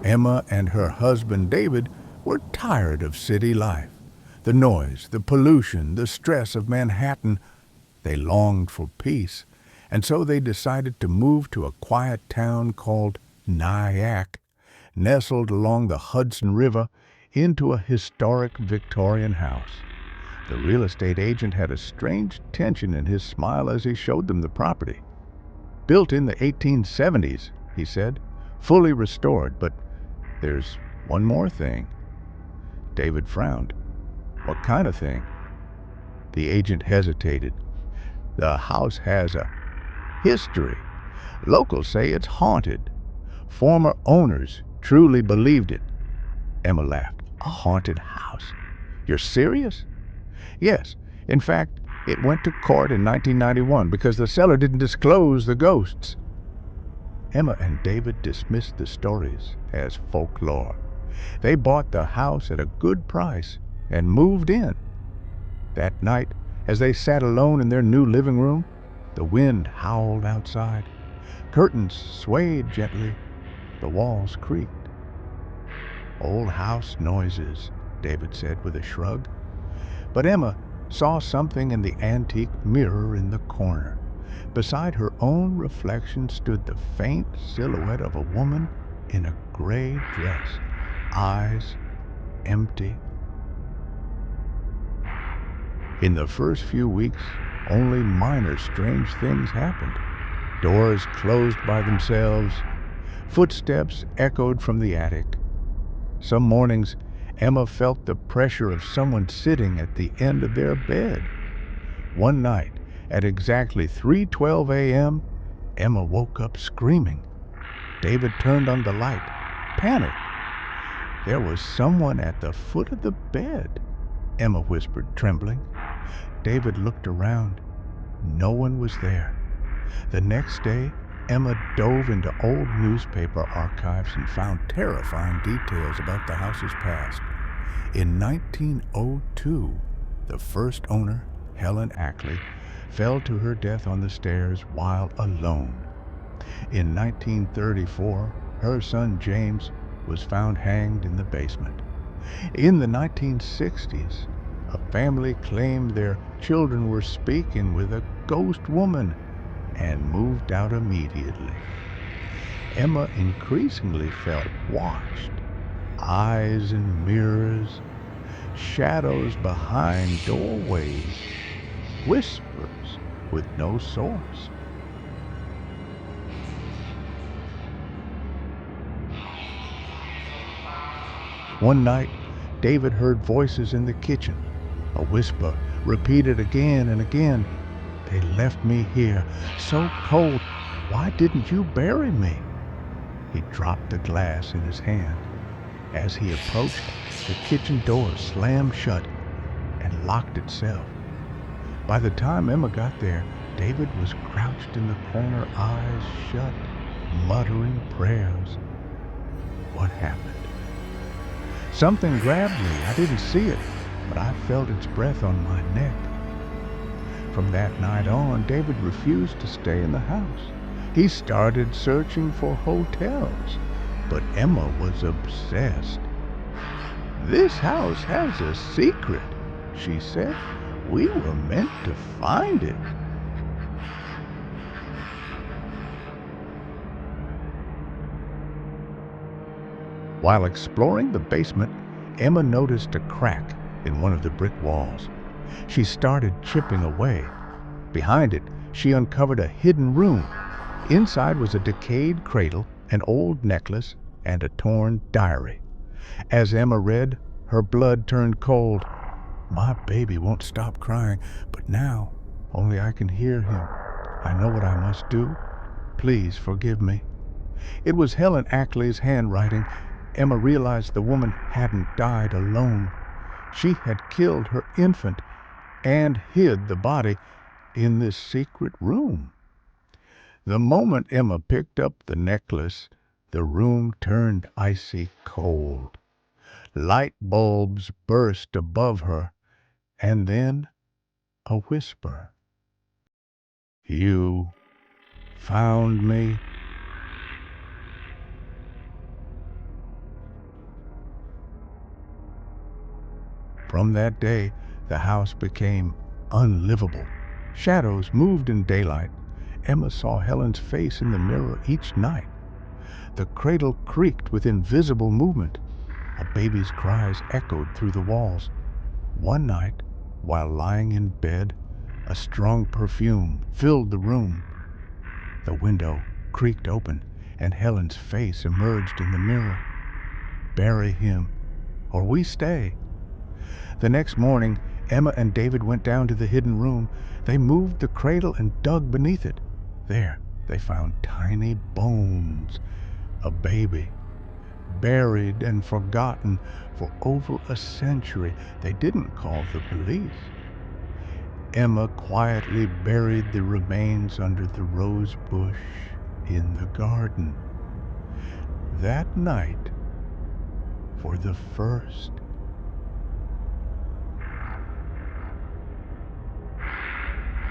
Emma and her husband David were tired of city life. The noise, the pollution, the stress of Manhattan. They longed for peace, and so they decided to move to a quiet town called Nyack, nestled along the Hudson River, into a historic Victorian house. The real estate agent had a strange tension in his smile as he showed them the property. Built in the 1870s, he said, fully restored, but there's one more thing. David frowned. What kind of thing? The agent hesitated. The house has a history. Locals say it's haunted. Former owners truly believed it. Emma laughed. A haunted house? You're serious? Yes. In fact, it went to court in 1991 because the seller didn't disclose the ghosts. Emma and David dismissed the stories as folklore. They bought the house at a good price and moved in. That night, as they sat alone in their new living room, the wind howled outside. Curtains swayed gently. The walls creaked. Old house noises, David said with a shrug. But Emma saw something in the antique mirror in the corner. Beside her own reflection stood the faint silhouette of a woman in a gray dress, eyes empty. In the first few weeks, only minor strange things happened. Doors closed by themselves. Footsteps echoed from the attic. Some mornings, Emma felt the pressure of someone sitting at the end of their bed. One night, at exactly 3:12 a.m., Emma woke up screaming. David turned on the light, panicked. There was someone at the foot of the bed, Emma whispered, trembling. David looked around. No one was there. The next day, Emma dove into old newspaper archives and found terrifying details about the house's past. In 1902, the first owner, Helen Ackley, fell to her death on the stairs while alone. In 1934, her son James was found hanged in the basement. In the 1960s, a family claimed their children were speaking with a ghost woman and moved out immediately. Emma increasingly felt watched. Eyes in mirrors, shadows behind doorways, whispers with no source. One night, David heard voices in the kitchen. A whisper repeated again and again. They left me here, so cold. Why didn't you bury me? He dropped the glass in his hand. As he approached, the kitchen door slammed shut and locked itself. By the time Emma got there, David was crouched in the corner, eyes shut, muttering prayers. What happened? Something grabbed me. I didn't see it, but I felt its breath on my neck. From that night on, David refused to stay in the house. He started searching for hotels, but Emma was obsessed. This house has a secret, she said. We were meant to find it. While exploring the basement, Emma noticed a crack in one of the brick walls. She started chipping away. Behind it, she uncovered a hidden room. Inside was a decayed cradle, an old necklace, and a torn diary. As Emma read, her blood turned cold. My baby won't stop crying, but now only I can hear him. I know what I must do. Please forgive me. It was Helen Ackley's handwriting. Emma realized the woman hadn't died alone. She had killed her infant and hid the body in this secret room. The moment Emma picked up the necklace, the room turned icy cold. Light bulbs burst above her, and then a whisper. You found me? From that day, the house became unlivable. Shadows moved in daylight. Emma saw Helen's face in the mirror each night. The cradle creaked with invisible movement. A baby's cries echoed through the walls. One night, while lying in bed, a strong perfume filled the room. The window creaked open, and Helen's face emerged in the mirror. "Bury him, or we stay." The next morning, Emma and David went down to the hidden room. They moved the cradle and dug beneath it. There, they found tiny bones. A baby, buried and forgotten for over a century. They didn't call the police. Emma quietly buried the remains under the rose bush in the garden. That night, for the first